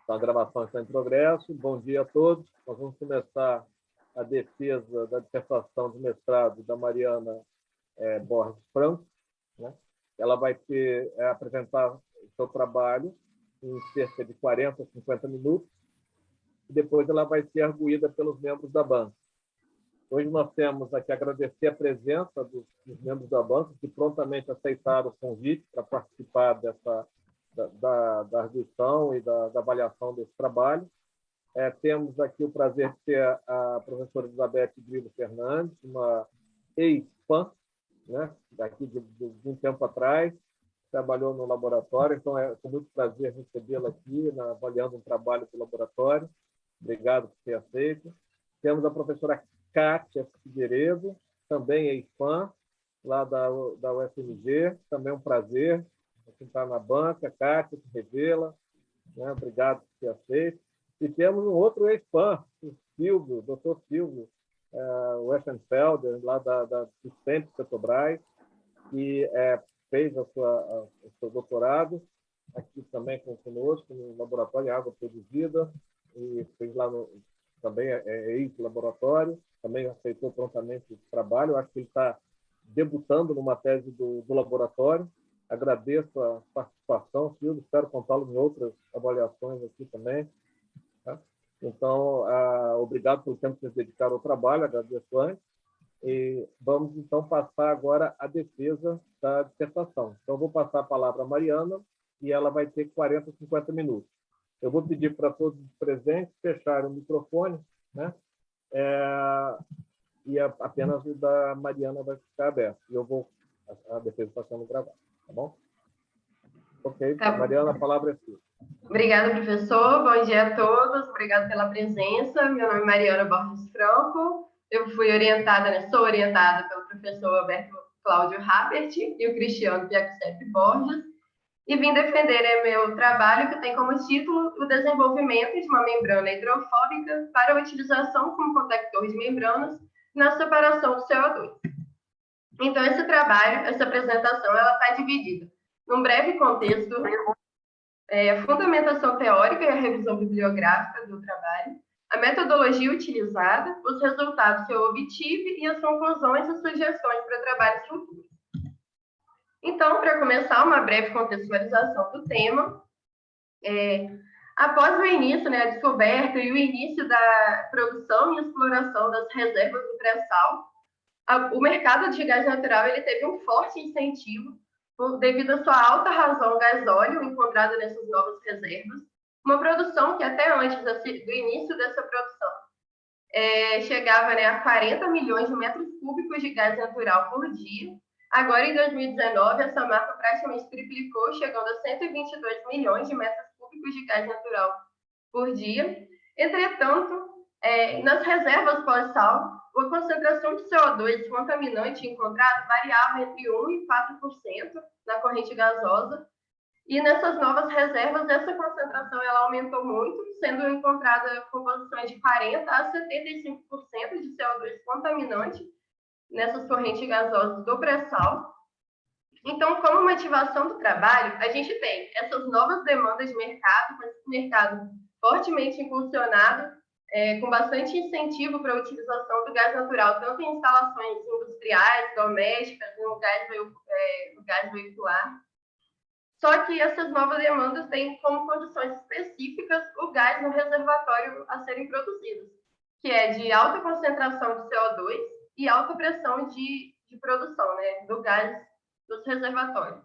Então, a gravação está em progresso. Bom dia a todos. Nós vamos começar a defesa da dissertação de mestrado da Mariana Borges Franco, né? Ela vai apresentar o seu trabalho em cerca de 40, 50 minutos, e depois ela vai ser arguída pelos membros da banca. Hoje nós temos aqui agradecer a presença dos membros da banca, que prontamente aceitaram o convite para participar da arguição e da avaliação desse trabalho. Temos aqui o prazer de ter a professora Elizabeth Grilo Fernandes, uma ex-PAN, né, daqui de um tempo atrás, trabalhou no laboratório, então é com muito prazer recebê-la aqui, avaliando um trabalho do laboratório. Obrigado por ter aceito. Temos a professora Kátia Figueiredo, também ex-PAN, lá da UFMG, também um prazer estar na banca. Kátia se revela, né? Obrigado por ter aceito. E temos um outro ex-PAN, o Silvio, o doutor Silvio Westenfelder, lá do Centro Petrobras, que fez o seu doutorado aqui também conosco, no laboratório de água produzida, e fez lá também ex-laboratório, também aceitou prontamente o trabalho. Eu acho que ele está debutando numa tese do laboratório. Agradeço a participação, Silvio, espero contá-lo em outras avaliações aqui também. Tá? Então, obrigado pelo tempo que vocês dedicaram ao trabalho, agradeço antes. E vamos, então, passar agora à defesa da dissertação. Então, vou passar a palavra à Mariana, e ela vai ter 40, 50 minutos. Eu vou pedir para todos os presentes fecharem o microfone, né? E apenas o da Mariana vai ficar aberto. E a defesa está sendo gravada, tá bom? Ok, tá. Mariana, a palavra é sua. Obrigada, professor. Bom dia a todos. Obrigada pela presença. Meu nome é Mariana Borges Franco. Eu sou orientada pelo professor Alberto Cláudio Rappert e o Cristiano Piacsep Borges, e vim defender meu trabalho, que tem como título o desenvolvimento de uma membrana hidrofóbica para a utilização como contector de membranas na separação do CO2. Então, esse trabalho, essa apresentação, ela está dividida num breve contexto, a fundamentação teórica e a revisão bibliográfica do trabalho, a metodologia utilizada, os resultados que eu obtive e as conclusões e sugestões para trabalhos futuros. Então, para começar, uma breve contextualização do tema. Após o início, a descoberta e o início da produção e exploração das reservas do pré-sal, o mercado de gás natural ele teve um forte incentivo devido à sua alta razão gasóleo encontrada nessas novas reservas, uma produção que até antes do início dessa produção chegava a 40 milhões de metros cúbicos de gás natural por dia. Agora, em 2019, essa marca praticamente triplicou, chegando a 122 milhões de metros cúbicos de gás natural por dia. Entretanto, nas reservas pós-sal, a concentração de CO2 contaminante encontrada variava entre 1% e 4% na corrente gasosa, e nessas novas reservas, essa concentração ela aumentou muito, sendo encontrada composições de 40% a 75% de CO2 contaminante nessas correntes gasosas do pré-sal. Então, como motivação do trabalho, a gente tem essas novas demandas de mercado, com esse mercado fortemente impulsionado, com bastante incentivo para a utilização do gás natural, tanto em instalações industriais, domésticas, no gás veicular. Só que essas novas demandas têm como condições específicas o gás no reservatório a serem produzidos, que é de alta concentração de CO2 e alta pressão de produção do gás dos reservatórios.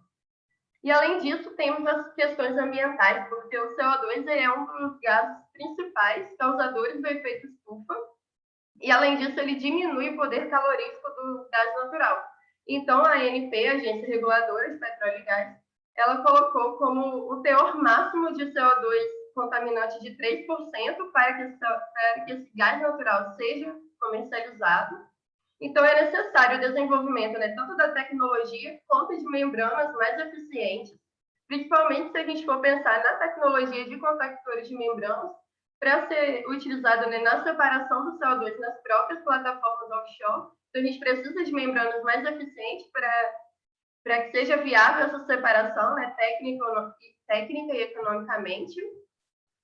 E, além disso, temos as questões ambientais, porque o CO2 é um dos gases principais causadores do efeito estufa, e, além disso, ele diminui o poder calorífico do gás natural. Então, a ANP, a Agência Reguladora de Petróleo e Gás, ela colocou como o teor máximo de CO2 contaminante de 3% para que esse gás natural seja comercializado. Então, é necessário o desenvolvimento tanto da tecnologia quanto de membranas mais eficientes, principalmente se a gente for pensar na tecnologia de contactores de membranas, para ser utilizado na separação do CO2 nas próprias plataformas offshore. Então, a gente precisa de membranas mais eficientes para que seja viável essa separação técnica e economicamente.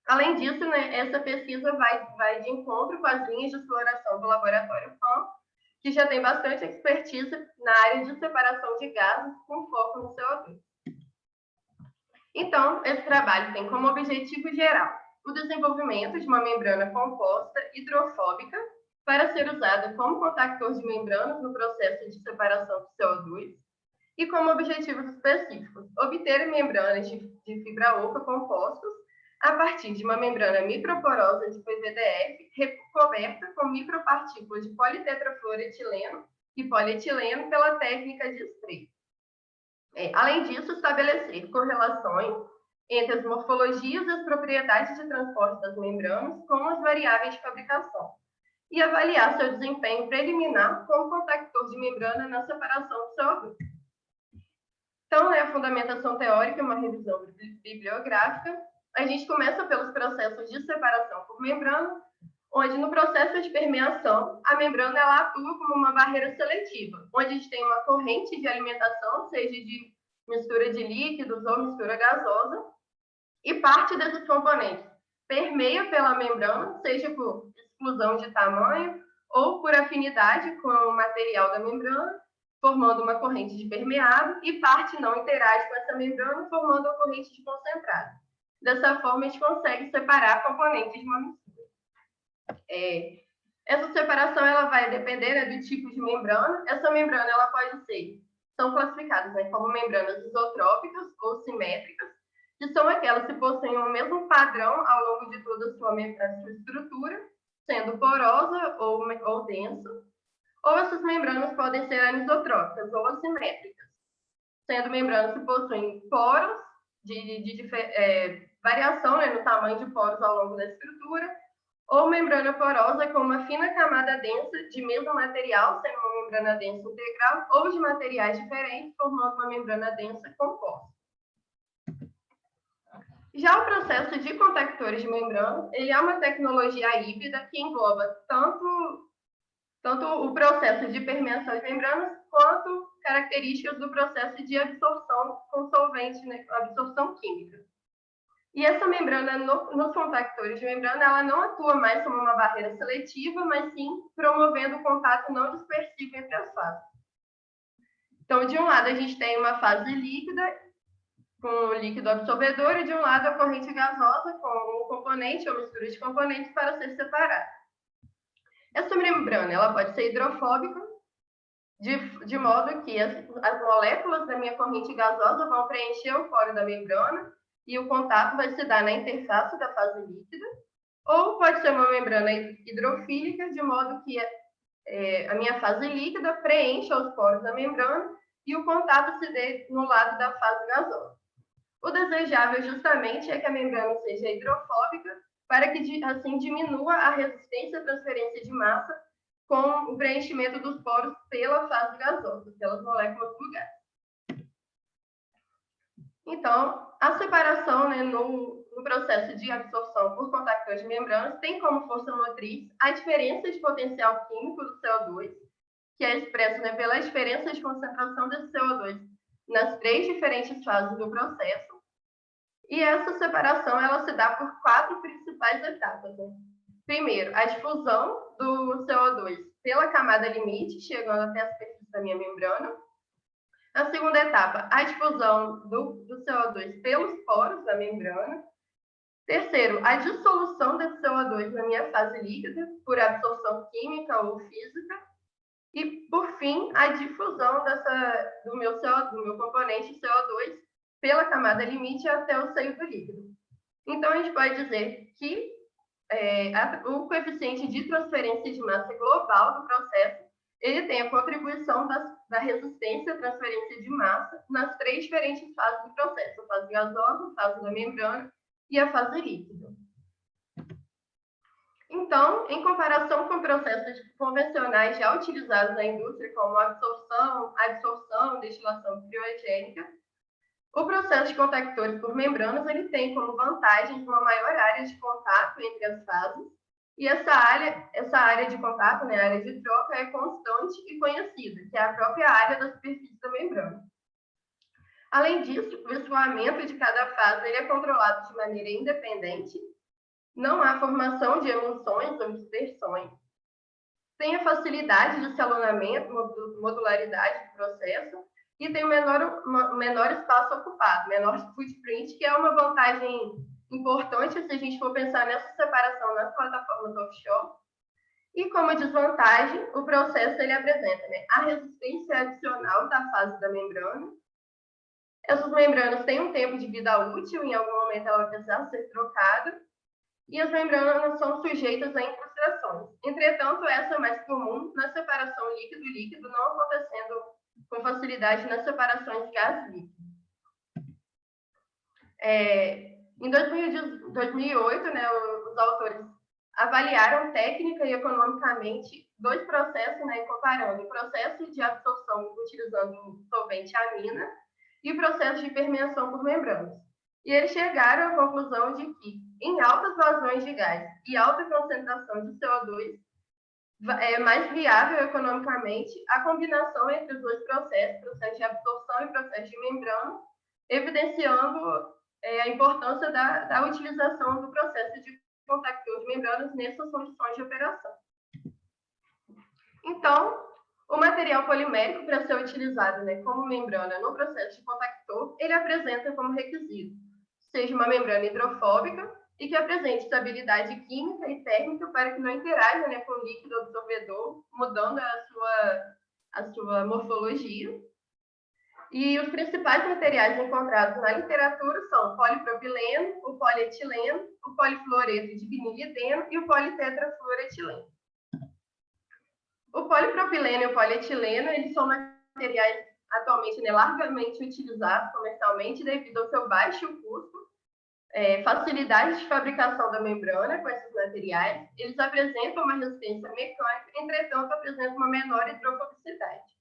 Além disso, né, essa pesquisa vai de encontro com as linhas de exploração do Laboratório FAM, que já tem bastante expertise na área de separação de gases com foco no CO2. Então, esse trabalho tem como objetivo geral o desenvolvimento de uma membrana composta hidrofóbica para ser usada como contactor de membranas no processo de separação do CO2 e como objetivos específicos, obter membranas de fibra oca compostas a partir de uma membrana microporosa de PVDF recoberta com micropartículas de politetrafluoretileno e polietileno pela técnica de spray. Além disso, estabelecer correlações entre as morfologias e as propriedades de transporte das membranas com as variáveis de fabricação e avaliar seu desempenho preliminar como contactor de membrana na separação do CO2. Então, a fundamentação teórica é uma revisão bibliográfica. A gente começa pelos processos de separação por membrana, onde no processo de permeação, a membrana ela atua como uma barreira seletiva, onde a gente tem uma corrente de alimentação, seja de mistura de líquidos ou mistura gasosa, e parte desses componentes permeia pela membrana, seja por exclusão de tamanho ou por afinidade com o material da membrana, formando uma corrente de permeado, e parte não interage com essa membrana, formando uma corrente de concentrado. Dessa forma, a gente consegue separar componentes de uma mistura. Essa separação ela vai depender, né, do tipo de membrana. Essa membrana ela pode ser, são classificadas, né, como membranas isotrópicas ou simétricas, que são aquelas que possuem o mesmo padrão ao longo de toda a sua estrutura, sendo porosa ou densa. Ou essas membranas podem ser anisotrópicas ou assimétricas, sendo membranas que possuem poros de variação, né, no tamanho de poros ao longo da estrutura, ou membrana porosa com uma fina camada densa de mesmo material, sendo uma membrana densa integral, ou de materiais diferentes, formando uma membrana densa composta. Já o processo de contactores de membrana, ele é uma tecnologia híbrida que engloba tanto o processo de permeação de membranas, quanto características do processo de absorção com solvente, né, absorção química. E essa membrana, nos contactores de membrana, ela não atua mais como uma barreira seletiva, mas sim promovendo o contato não dispersivo entre as fases. Então, de um lado, a gente tem uma fase líquida, com o líquido absorvedor, e de um lado, a corrente gasosa, com o componente ou mistura de componentes para ser separada. Essa membrana ela pode ser hidrofóbica, de modo que as moléculas da minha corrente gasosa vão preencher o poro da membrana, e o contato vai se dar na interface da fase líquida, ou pode ser uma membrana hidrofílica, de modo que a minha fase líquida preencha os poros da membrana e o contato se dê no lado da fase gasosa. O desejável justamente é que a membrana seja hidrofóbica, para que assim diminua a resistência à transferência de massa com o preenchimento dos poros pela fase gasosa, pelas moléculas do gás. Então, a separação, né, no processo de absorção por contactores de membranas tem como força motriz a diferença de potencial químico do CO2, que é expresso, né, pela diferença de concentração desse CO2 nas 3 diferentes fases do processo. E essa separação ela se dá por 4 principais etapas. Né? Primeiro, a difusão do CO2 pela camada limite, chegando até a superfície da minha membrana. A segunda etapa, a difusão do CO2 pelos poros da membrana. Terceiro, a dissolução desse CO2 na minha fase líquida, por absorção química ou física. E, por fim, a difusão do meu componente CO2 pela camada limite até o seio do líquido. Então, a gente pode dizer que o coeficiente de transferência de massa global do processo ele tem a contribuição da resistência à transferência de massa nas 3 diferentes fases do processo, a fase gasosa, a fase da membrana e a fase líquida. Então, em comparação com processos convencionais já utilizados na indústria, como absorção, adsorção, destilação criogênica, o processo de contactores por membranas ele tem como vantagem uma maior área de contato entre as fases, e essa área de contato, né, a área de troca, é constante e conhecida, que é a própria área da superfície da membrana. Além disso, o escoamento de cada fase ele é controlado de maneira independente, Não há formação de emulsões ou dispersões. Tem a facilidade de escalonamento, modularidade do processo, e tem um menor espaço ocupado, menor footprint, que é uma vantagem importante se a gente for pensar nessa separação nas plataformas offshore. E como desvantagem, o processo ele apresenta, né, a resistência adicional da fase da membrana. Essas membranas têm um tempo de vida útil, em algum momento ela vai precisar ser trocada, e as membranas são sujeitas a incrustações. Entretanto, essa é mais comum na separação líquido-líquido, não acontecendo com facilidade nas separações gás-líquido. Em 2008, né, os autores avaliaram técnica e economicamente dois processos, né, comparando o processo de absorção utilizando solvente amina e o processo de permeação por membranas. E eles chegaram à conclusão de que, em altas vazões de gás e alta concentração de CO2, é mais viável economicamente a combinação entre os dois processos, processo de absorção e processo de membrana, evidenciando a importância da utilização do processo de contactor de membranas nessas condições de operação. Então, o material polimérico, para ser utilizado, né, como membrana no processo de contactor, ele apresenta como requisito, seja uma membrana hidrofóbica e que apresente estabilidade química e térmica para que não interaja, né, com o líquido absorvedor, mudando a sua morfologia. E os principais materiais encontrados na literatura são o polipropileno, o polietileno, o polifluoreto de vinilideno e o politetrafluoretileno. O polipropileno e o polietileno, eles são materiais atualmente, né, largamente utilizados comercialmente devido ao seu baixo custo, facilidade de fabricação da membrana com esses materiais. Eles apresentam uma resistência mecânica, entretanto, apresentam uma menor hidrofobicidade.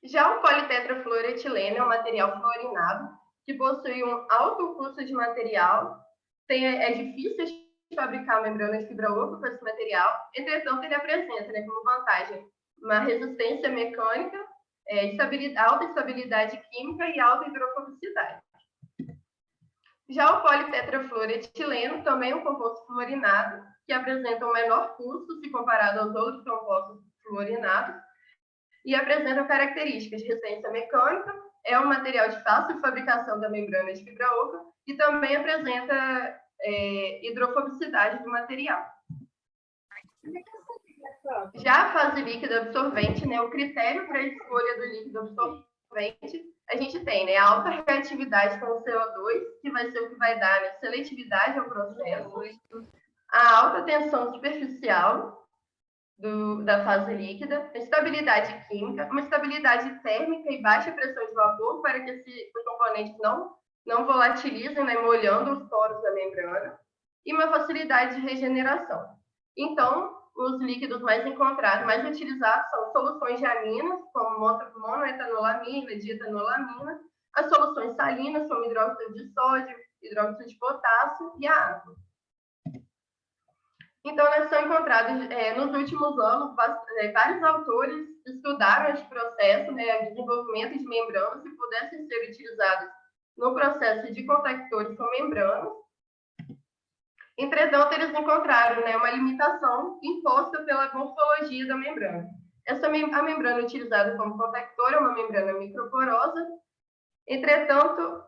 Já o politetrafluoretileno é um material fluorinado que possui um alto custo de material, é difícil de fabricar membrana de fibra oca com esse material, entretanto, ele apresenta, né, como vantagem uma resistência mecânica, alta estabilidade química e alta hidrofobicidade. Já o politetrafluoretileno também é um composto fluorinado, que apresenta um menor custo se comparado aos outros compostos fluorinados, e apresenta características de resistência mecânica, é um material de fácil fabricação da membrana de fibra oca e também apresenta hidrofobicidade do material. Já a fase líquida absorvente, né, o critério para a escolha do líquido absorvente, a gente tem, né, a alta reatividade com o CO2, que vai ser o que vai dar, né, seletividade ao processo, a alta tensão superficial da fase líquida, estabilidade química, uma estabilidade térmica e baixa pressão de vapor para que os componentes não volatilizem, né, molhando os poros da membrana, e uma facilidade de regeneração. Então, os líquidos mais encontrados, mais utilizados, são soluções de aminas, como monoetanolamina, dietanolamina, as soluções salinas, como hidróxido de sódio, hidróxido de potássio e a água. Então, nós são encontrados, nos últimos anos, vários autores estudaram esse processo, né, o desenvolvimento de membranas que pudessem ser utilizados no processo de contactores com membranas. Entretanto, eles encontraram, né, uma limitação imposta pela morfologia da membrana. A membrana utilizada como contactor é uma membrana microporosa, entretanto,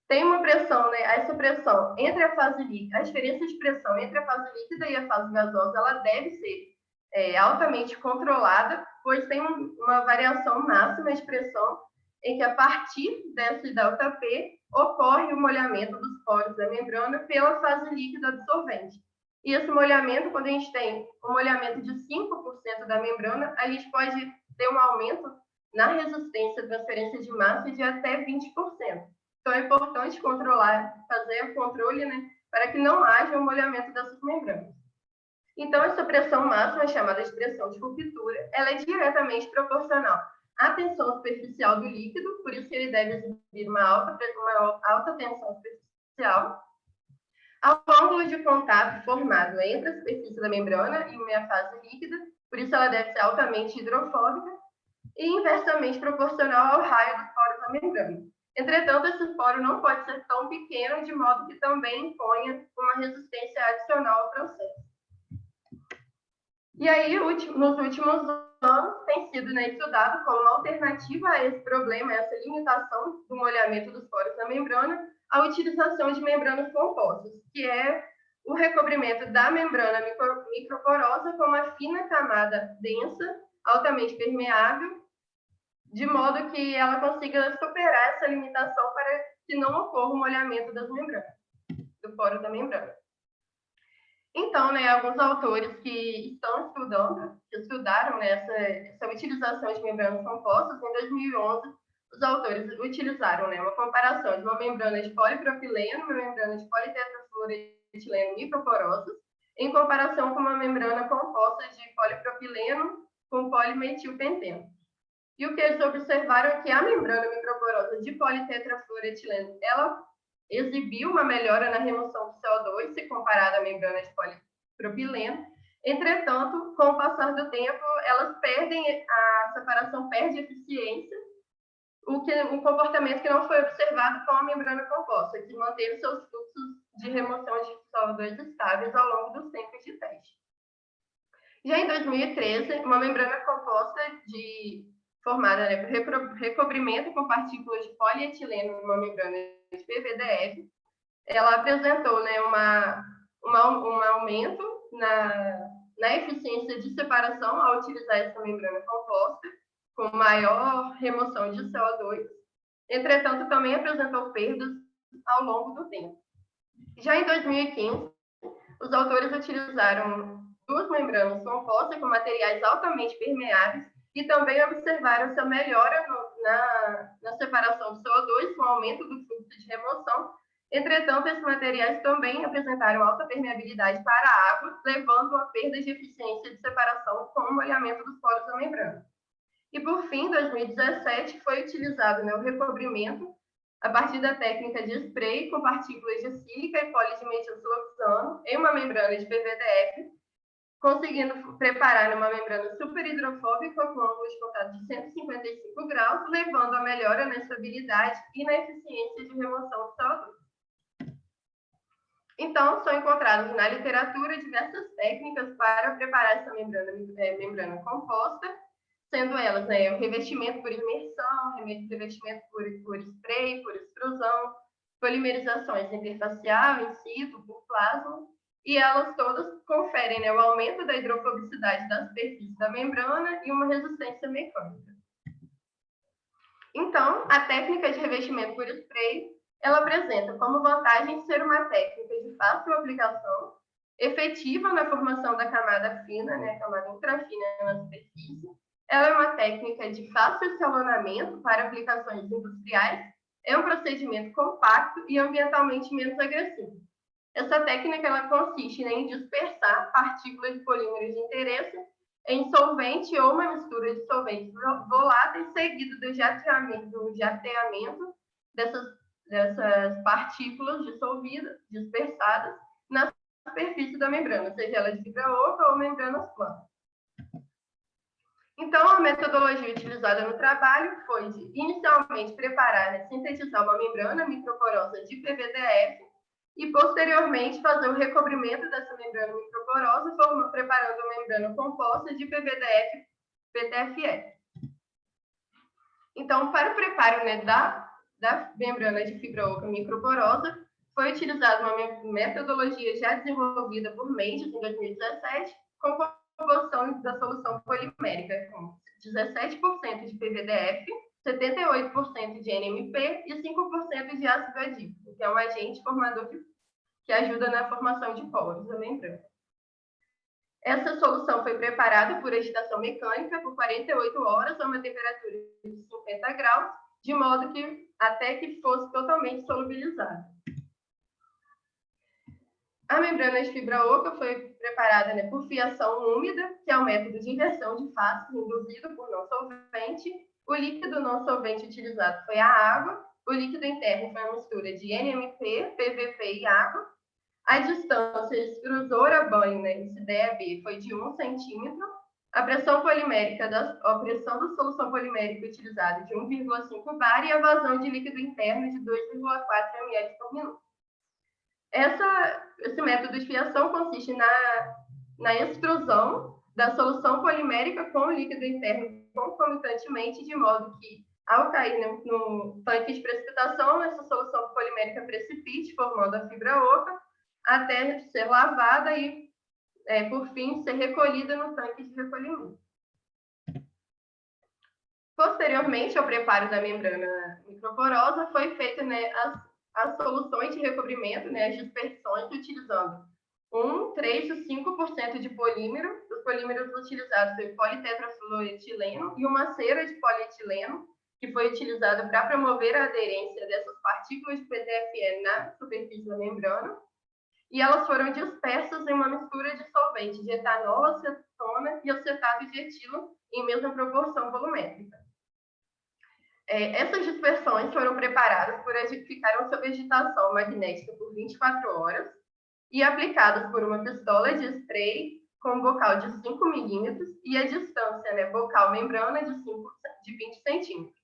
tem uma pressão, né? Essa pressão entre a fase líquida, a diferença de pressão entre a fase líquida e a fase gasosa, ela deve ser altamente controlada, pois tem uma variação máxima de pressão em que, a partir desse ΔP, ocorre o molhamento dos poros da membrana pela fase líquida absorvente. E esse molhamento, quando a gente tem um molhamento de 5% da membrana, a gente pode ter um aumento na resistência à transferência de massa de até 20%. Então, é importante fazer o controle, né, para que não haja um molhamento dessas membranas. Então, essa pressão máxima, chamada de pressão de ruptura, ela é diretamente proporcional à tensão superficial do líquido, por isso que ele deve exibir uma alta tensão superficial, ao ângulo de contato formado entre a superfície da membrana e a fase líquida, por isso ela deve ser altamente hidrofóbica, e inversamente proporcional ao raio dos poros da membrana. Entretanto, esse poro não pode ser tão pequeno, de modo que também imponha uma resistência adicional ao processo. E aí, nos últimos anos, tem sido, né, estudado como uma alternativa a esse problema, essa limitação do molhamento dos poros na membrana, a utilização de membranas compostas, que é o recobrimento da membrana microporosa com uma fina camada densa, altamente permeável, de modo que ela consiga superar essa limitação para que não ocorra o molhamento das membranas, do poro da membrana. Então, né, alguns autores que estudaram, né, essa utilização de membranas compostas, em 2011, os autores utilizaram, né, uma comparação de uma membrana de polipropileno e uma membrana de politetrafluoretileno microporosas, em comparação com uma membrana composta de polipropileno com polimetilpenteno. E o que eles observaram é que a membrana microporosa de politetrafluoretileno, ela exibiu uma melhora na remoção do CO2 se comparada à membrana de polipropileno. Entretanto, com o passar do tempo, a separação perde eficiência, um comportamento que não foi observado com a membrana composta, que manteve seus fluxos de remoção de CO2 estáveis ao longo dos tempos de teste. Já em 2013, uma membrana composta formada, né, por recobrimento com partículas de polietileno numa membrana de PVDF, ela apresentou, né, um aumento na eficiência de separação ao utilizar essa membrana composta, com maior remoção de CO2. Entretanto, também apresentou perdas ao longo do tempo. Já em 2015, os autores utilizaram duas membranas compostas com materiais altamente permeáveis e também observaram essa melhora na separação do CO2 com aumento do fluxo de remoção. Entretanto, esses materiais também apresentaram alta permeabilidade para a água, levando a perda de eficiência de separação com o molhamento dos poros da membrana. E, por fim, em 2017, foi utilizado, né, o recobrimento a partir da técnica de spray com partículas de sílica e polidimetilsiloxano em uma membrana de PVDF, conseguindo preparar uma membrana superhidrofóbica com ângulo de contato de 155 graus, levando a melhora na estabilidade e na eficiência de remoção do CO2. Então, são encontradas na literatura diversas técnicas para preparar essa membrana composta, sendo elas, né, o revestimento por imersão, revestimento por spray, por extrusão, polimerizações interfacial, in situ, por plasma, e elas todas conferem, né, o aumento da hidrofobicidade da superfície da membrana e uma resistência mecânica. Então, a técnica de revestimento por spray, ela apresenta como vantagem ser uma técnica de fácil aplicação, efetiva na formação da camada fina, né, camada ultrafina na superfície. Ela é uma técnica de fácil escalonamento para aplicações industriais, é um procedimento compacto e ambientalmente menos agressivo. Essa técnica ela consiste, né, em dispersar partículas de polímeros de interesse em solvente ou uma mistura de solventes voláteis, seguido do jateamento dessas partículas dissolvidas, dispersadas na superfície da membrana, seja ela de fibra oca ou membranas planas. Então, a metodologia utilizada no trabalho foi de, inicialmente, preparar, né, sintetizar uma membrana microporosa de PVDF e, posteriormente, fazer o recobrimento dessa membrana microporosa, preparando a membrana composta de PVDF-PTFE. Então, para o preparo, né, da membrana de fibra oca microporosa, foi utilizada uma metodologia já desenvolvida por Mendes, em 2017, com composição da solução polimérica com 17% de PVDF, 78% de NMP e 5% de ácido adípico, que é um agente formador que ajuda na formação de poros da membrana. Essa solução foi preparada por agitação mecânica por 48 horas a uma temperatura de 50 graus, de modo que até que fosse totalmente solubilizada. A membrana de fibra oca foi preparada, né, por fiação úmida, que é um método de inversão de fases induzido por não solvente. O líquido não solvente utilizado foi a água. O líquido interno foi uma mistura de NMP, PVP e água. A distância extrusora banho, né, esse DAB, foi de 1 centímetro. a pressão da solução polimérica utilizada de 1,5 bar e a vazão de líquido interno de 2,4 ml por minuto. Esse método de fiação consiste na extrusão da solução polimérica com o líquido interno concomitantemente, de modo que, ao cair no tanque de precipitação, essa solução polimérica precipite, formando a fibra oca, até ser lavada e, por fim, ser recolhida no tanque de recolhimento. Posteriormente ao preparo da membrana microporosa, foi feita, né, as soluções de recobrimento, né, as dispersões, utilizando 1, 3 e 5% de polímero. Os polímeros utilizados foi politetrafluoretileno e uma cera de polietileno, que foi utilizada para promover a aderência dessas partículas de PTFE na superfície da membrana. E elas foram dispersas em uma mistura de solvente de etanol, acetona e acetato de etilo em mesma proporção volumétrica. Essas dispersões foram preparadas ficaram sob agitação magnética por 24 horas e aplicadas por uma pistola de spray com bocal de 5 milímetros e a distância, né, bocal-membrana de 20 centímetros.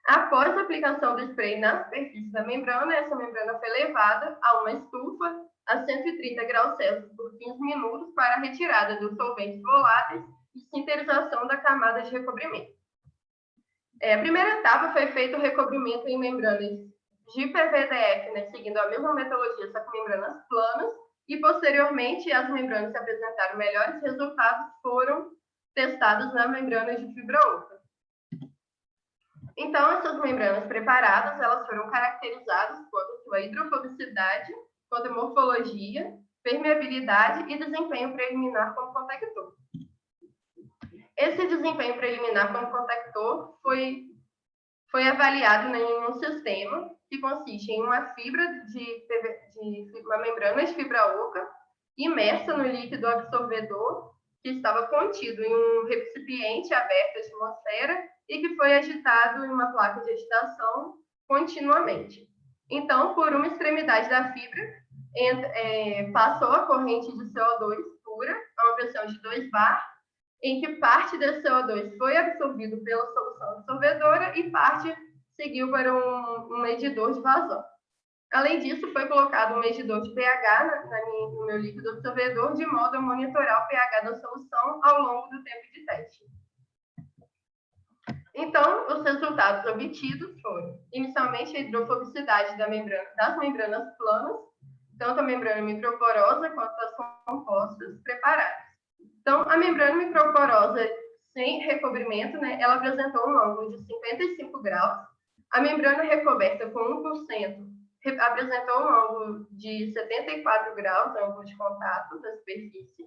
Após a aplicação do spray na superfície da membrana, essa membrana foi levada a uma estufa a 130 graus Celsius por 15 minutos para a retirada dos solventes voláteis e sinterização da camada de recobrimento. A primeira etapa foi feito o recobrimento em membranas de PVDF, né, seguindo a mesma metodologia, só com membranas planas, e posteriormente as membranas que apresentaram melhores resultados foram testadas na membrana de fibra oca. Então, essas membranas preparadas, elas foram caracterizadas quanto à sua hidrofobicidade, quanto à morfologia, permeabilidade e desempenho preliminar como contactor. Esse desempenho preliminar como contactor foi avaliado em um sistema que consiste em uma uma membrana de fibra oca imersa no líquido absorvedor que estava contido em um recipiente aberto à atmosfera e que foi agitado em uma placa de agitação continuamente. Então, por uma extremidade da fibra, passou a corrente de CO2 pura a uma pressão de 2 bar, em que parte desse CO2 foi absorvido pela solução absorvedora e parte seguiu para um medidor de vazão. Além disso, foi colocado um medidor de pH no meu líquido absorvedor, de modo a monitorar o pH da solução ao longo do tempo de teste. Então, os resultados obtidos foram, inicialmente, a hidrofobicidade das membranas planas, tanto a membrana microporosa quanto as compostas preparadas. Então, a membrana microporosa sem recobrimento, né, ela apresentou um ângulo de 55 graus. A membrana recoberta com 1% apresentou um ângulo de 74 graus, ângulo de contato da superfície.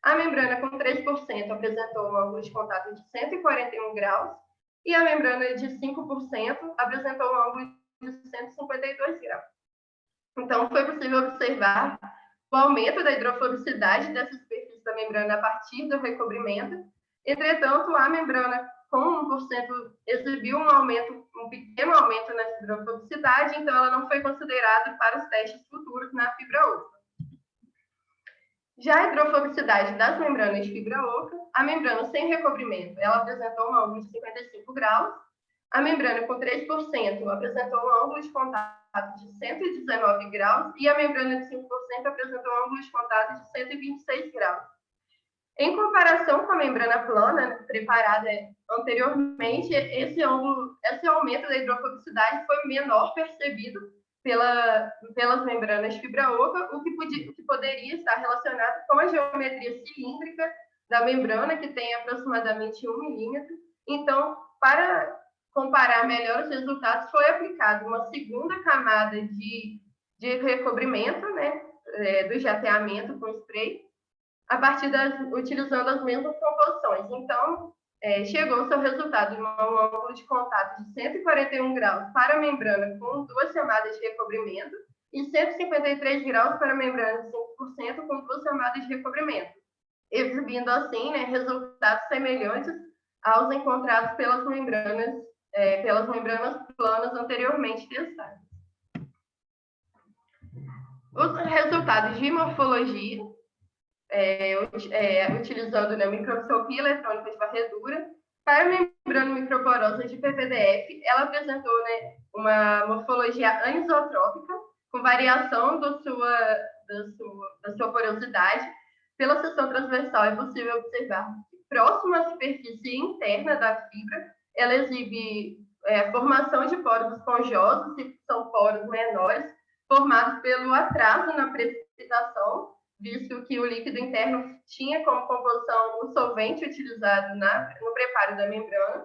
A membrana com 3% apresentou um ângulo de contato de 141 graus. E a membrana de 5% apresentou um ângulo de 152 graus. Então, foi possível observar o aumento da hidrofobicidade dessa superfície da membrana a partir do recobrimento. Entretanto, a membrana com 1% exibiu um pequeno aumento nessa hidrofobicidade, então ela não foi considerada para os testes futuros na fibra oca. Já a hidrofobicidade das membranas de fibra oca, a membrana sem recobrimento, ela apresentou um ângulo de 55 graus, a membrana com 3% apresentou um ângulo de contato de 119 graus e a membrana de 5% apresentou um ângulo de contato de 126 graus. Em comparação com a membrana plana preparada anteriormente, esse aumento da hidrofobicidade foi menor percebido pelas membranas de fibra oca, o que poderia estar relacionado com a geometria cilíndrica da membrana, que tem aproximadamente 1 milímetro. Então, para comparar melhor os resultados, foi aplicada uma segunda camada de recobrimento, né, do jateamento com spray, utilizando as mesmas composições. Então, chegou-se ao resultado de um ângulo de contato de 141 graus para a membrana com 2 camadas de recobrimento e 153 graus para a membrana de 5% com 2 camadas de recobrimento, exibindo assim, né, resultados semelhantes aos encontrados pelas membranas planas anteriormente testadas. Os resultados de morfologia utilizando, né, microscopia eletrônica de varredura. Para a membrana microporosa de PVDF, ela apresentou, né, uma morfologia anisotrópica, com variação da sua porosidade. Pela seção transversal é possível observar que, próximo à superfície interna da fibra, ela exibe formação de poros esponjosos, que são poros menores, formados pelo atraso na precipitação, visto que o líquido interno tinha como composição o solvente utilizado no preparo da membrana.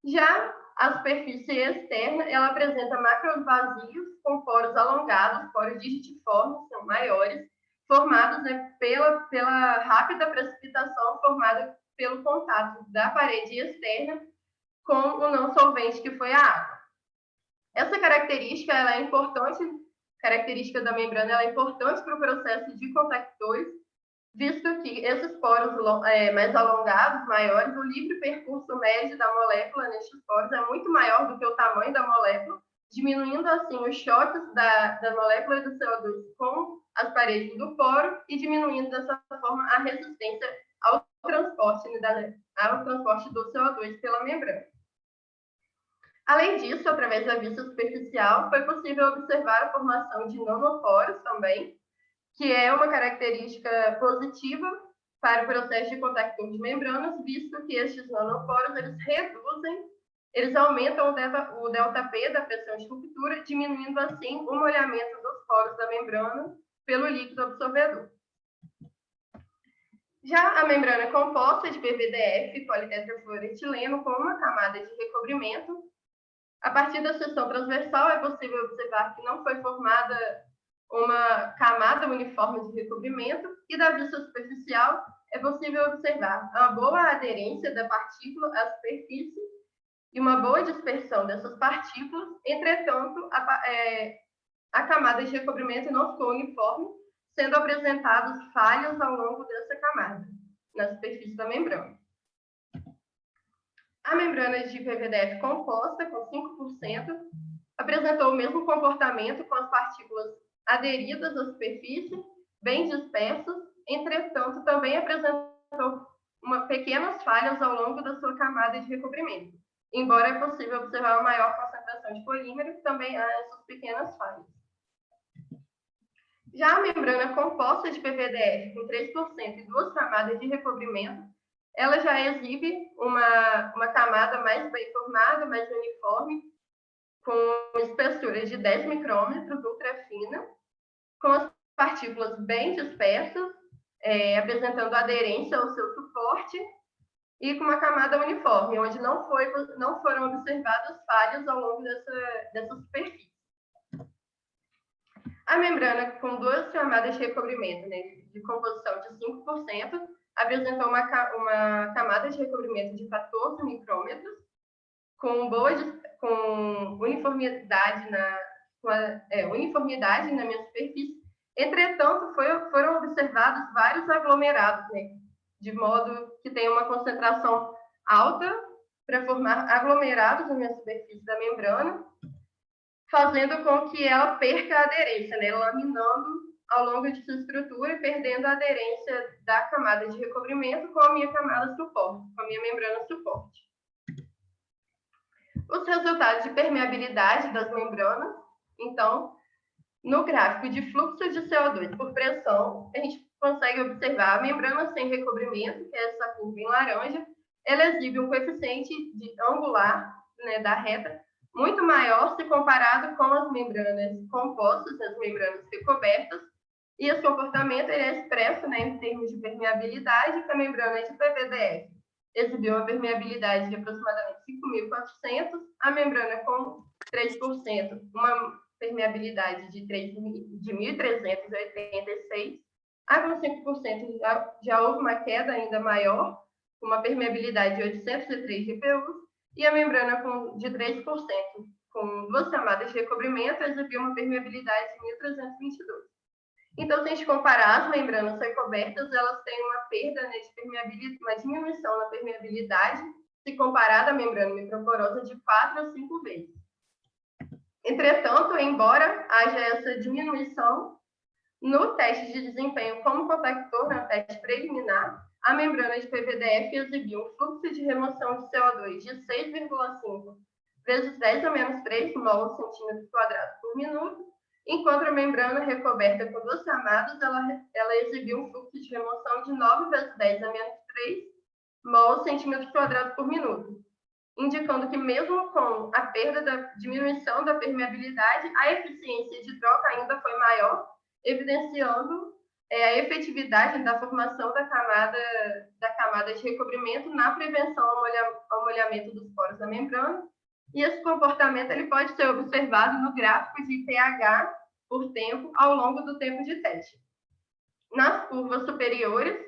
Já a superfície externa, ela apresenta macros vazios com poros alongados, poros digitiformes, são maiores, formados, né, pela rápida precipitação formada pelo contato da parede externa com o não solvente, que foi a água. Essa característica ela é importante, característica da membrana ela é importante para o processo de contactores, visto que esses poros mais alongados, maiores, o livre percurso médio da molécula nestes poros é muito maior do que o tamanho da molécula, diminuindo assim os choques da molécula do CO2 com as paredes do poro e diminuindo dessa forma a resistência ao transporte do CO2 pela membrana. Além disso, através da vista superficial, foi possível observar a formação de nanoporos também, que é uma característica positiva para o processo de contactor de membranas, visto que estes nanoporos eles aumentam o ΔP da pressão de ruptura, diminuindo assim o molhamento dos poros da membrana pelo líquido absorvedor. Já a membrana é composta de PVDF, politetrafluoretileno, com uma camada de recobrimento. A partir da seção transversal é possível observar que não foi formada uma camada uniforme de recobrimento, e da vista superficial é possível observar uma boa aderência da partícula à superfície e uma boa dispersão dessas partículas. Entretanto, a camada de recobrimento não ficou uniforme, sendo apresentados falhas ao longo dessa camada, na superfície da membrana. A membrana de PVDF composta, com 5%, apresentou o mesmo comportamento com as partículas aderidas à superfície, bem dispersas, entretanto, também apresentou pequenas falhas ao longo da sua camada de recobrimento. Embora é possível observar uma maior concentração de polímero, também há essas pequenas falhas. Já a membrana composta de PVDF, com 3% e 2 camadas de recobrimento, ela já exibe uma camada mais bem formada, mais uniforme, com espessura de 10 micrômetros, ultra fina, com as partículas bem dispersas, apresentando aderência ao seu suporte, e com uma camada uniforme, onde não foram observadas falhas ao longo dessa superfície. A membrana, com 2 camadas de recobrimento, né, de composição de 5%, apresentou uma camada de recobrimento de 14 micrômetros, com uniformidade na minha superfície. Entretanto, foram observados vários aglomerados, né, de modo que tem uma concentração alta para formar aglomerados na minha superfície da membrana, fazendo com que ela perca a aderência, né, laminando ao longo de sua estrutura e perdendo a aderência da camada de recobrimento com a minha camada suporte, com a minha membrana suporte. Os resultados de permeabilidade das membranas, então, no gráfico de fluxo de CO2 por pressão, a gente consegue observar a membrana sem recobrimento, que é essa curva em laranja, ela exibe um coeficiente angular, né, da reta muito maior se comparado com as membranas compostas, as membranas recobertas, e esse comportamento ele é expresso, né, em termos de permeabilidade, que a membrana de PVDF exibiu uma permeabilidade de aproximadamente 5.400, a membrana com 3%, uma permeabilidade de 1.386, a com 5% já houve uma queda ainda maior, com uma permeabilidade de 803 GPUs, e a membrana de 3%, com 2 camadas de recobrimento, exibiu uma permeabilidade de 1.322. Então, se a gente comparar as membranas recobertas, elas têm uma perda, né, de permeabilidade, uma diminuição na permeabilidade, se comparada à membrana microporosa de 4 a 5 vezes. Entretanto, embora haja essa diminuição, No teste de desempenho como compactor, no teste preliminar, a membrana de PVDF exibiu um fluxo de remoção de CO2 de 6,5 vezes 10 a menos 3 mol centímetro quadrado por minuto, enquanto a membrana recoberta com 2 camadas, ela exibiu um fluxo de remoção de 9 vezes 10 a menos 3 mol centímetro quadrado por minuto, indicando que mesmo com a perda da diminuição da permeabilidade, a eficiência de troca ainda foi maior, evidenciando a efetividade da formação da camada de recobrimento na prevenção ao molhamento dos poros da membrana. E esse comportamento ele pode ser observado no gráfico de pH por tempo ao longo do tempo de teste. Nas curvas superiores,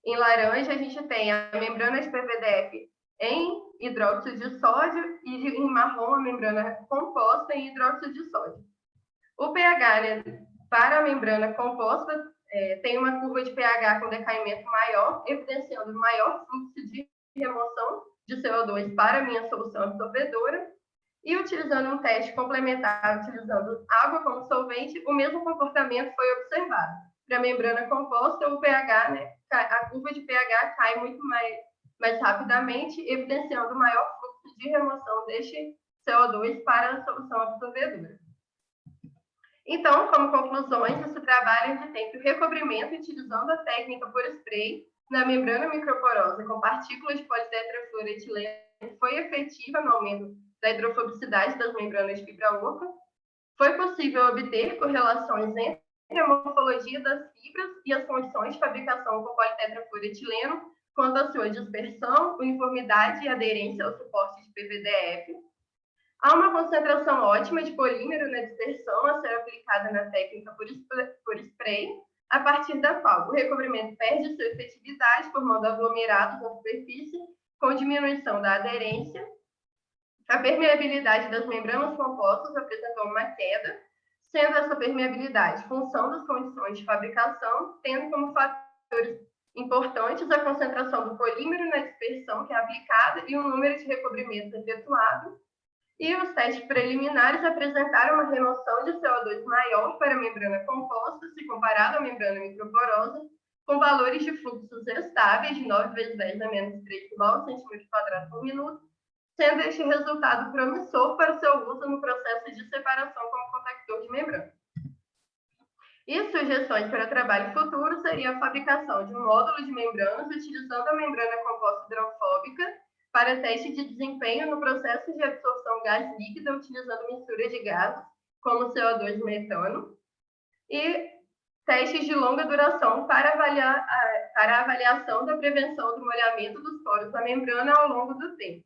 em laranja, a gente tem a membrana de PVDF em hidróxido de sódio e em marrom a membrana composta em hidróxido de sódio. O pH, né, para a membrana composta tem uma curva de pH com decaimento maior, evidenciando maior fluxo de remoção de CO2 para a minha solução absorvedora. E utilizando um teste complementar, utilizando água como solvente, o mesmo comportamento foi observado. Para a membrana composta, o pH, né, a curva de pH cai muito mais rapidamente, evidenciando maior fluxo de remoção deste CO2 para a solução absorvedora. Então, como conclusões, esse trabalho de tempo e recobrimento utilizando a técnica por spray na membrana microporosa com partículas de politetrafluoretileno foi efetiva no aumento da hidrofobicidade das membranas de fibra oca. Foi possível obter correlações entre a morfologia das fibras e as condições de fabricação com politetrafluoretileno quanto à sua dispersão, uniformidade e aderência ao suporte de PVDF. Há uma concentração ótima de polímero na dispersão a ser aplicada na técnica por spray, a partir da qual o recobrimento perde sua efetividade, formando aglomerados na superfície, com diminuição da aderência. A permeabilidade das membranas compostas apresentou uma queda, sendo essa permeabilidade função das condições de fabricação, tendo como fatores importantes a concentração do polímero na dispersão que é aplicada e o número de recobrimentos efetuado. E os testes preliminares apresentaram uma remoção de CO2 maior para a membrana composta, se comparado à membrana microporosa, com valores de fluxos estáveis de 9 vezes 10 a menos 3 mol centímetro quadrado por minuto, sendo este resultado promissor para o seu uso no processo de separação como compactor de membrana. E sugestões para trabalho futuro seria a fabricação de um módulo de membranas utilizando a membrana composta hidrofóbica para teste de desempenho no processo de absorção gás líquida utilizando mistura de gases, como CO2 e metano, e testes de longa duração para a avaliação da prevenção do molhamento dos poros da membrana ao longo do tempo.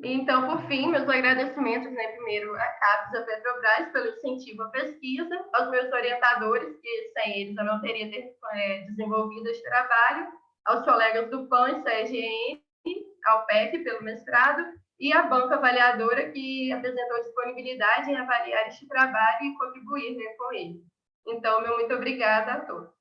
Então, por fim, meus agradecimentos, né, primeiro à CAPES e à Petrobras pelo incentivo à pesquisa, aos meus orientadores, que sem eles eu não teria desenvolvido este trabalho, aos colegas do PAN e CEGN, ao PEC pelo mestrado, e à banca avaliadora que apresentou disponibilidade em avaliar este trabalho e contribuir, né, com ele. Então, meu muito obrigada a todos.